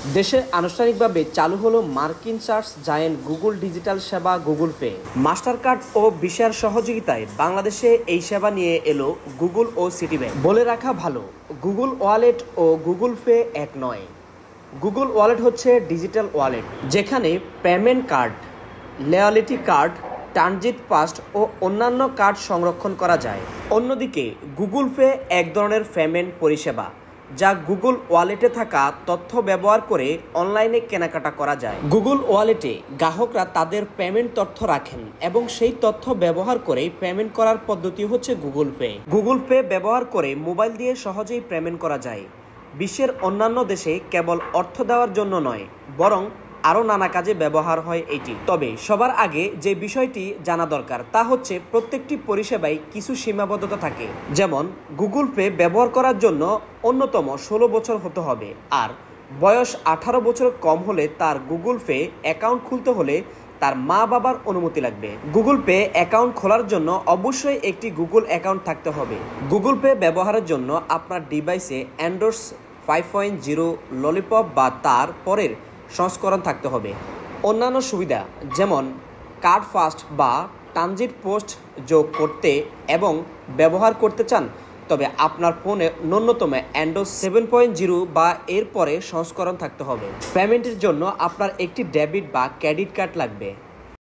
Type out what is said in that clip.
দেশে আনুষ্ঠানিকভাবে চালু হলো মার্কিন সার্চ জায়েন্ট গুগল ডিজিটাল সেবা গুগল পে। মাস্টার কার্ড ও ভিসার সহযোগিতায় বাংলাদেশে এই সেবা নিয়ে এলো গুগল ও সিটিব্যাংক। বলে রাখা ভালো, গুগল ওয়ালেট ও গুগল পে এক নয়। গুগল ওয়ালেট হচ্ছে ডিজিটাল ওয়ালেট, যেখানে payment card, loyalty card, transit pass ও অন্যান্য কার্ড সংরক্ষণ করা যায়। অন্যদিকে গুগল পে এক ধরনের পেমেন্ট পরিষেবা, যা গুগল ওয়ালেটে থাকা তথ্য ব্যবহার করে অনলাইনে কেনাকাটা করা যায়। গুগল ওয়ালেটে গ্রাহকরা তাদের পেমেন্ট তথ্য রাখেন এবং সেই তথ্য ব্যবহার করে পেমেন্ট করার পদ্ধতি হচ্ছে গুগল পে। গুগল পে ব্যবহার করে মোবাইল দিয়ে সহজেই পেমেন্ট করা যায়। বিশ্বের অন্যান্য দেশে কেবল অর্থ দেওয়ার জন্য নয়, বরং আরও নানা কাজে ব্যবহার হয় এটি। তবে সবার আগে যে বিষয়টি জানা দরকার তা হচ্ছে প্রত্যেকটি পরিষেবায় কিছু সীমাবদ্ধতা থাকে। যেমন গুগল পে ব্যবহার করার জন্য অন্যতম 16 বছর হতে হবে, আর বয়স 18 বছর কম হলে তার গুগল পে অ্যাকাউন্ট খুলতে হলে তার মা বাবার অনুমতি লাগবে। গুগল পে অ্যাকাউন্ট খোলার জন্য অবশ্যই একটি গুগল অ্যাকাউন্ট থাকতে হবে। গুগল পে ব্যবহারের জন্য আপনার ডিভাইসে অ্যান্ড্রয়েড 5.0 ললিপপ বা তার পরের সংস্করণ থাকতে হবে। অন্যান্য সুবিধা যেমন কার্ড ফাস্ট বা ট্রানজিট পোস্ট যোগ করতে এবং ব্যবহার করতে চান, তবে আপনার ফোনে ন্যূনতম অ্যান্ড্রয়েড 7.0 বা এর পরে সংস্করণ থাকতে হবে। পেমেন্টের জন্য আপনার একটি ডেবিট বা ক্রেডিট কার্ড লাগবে।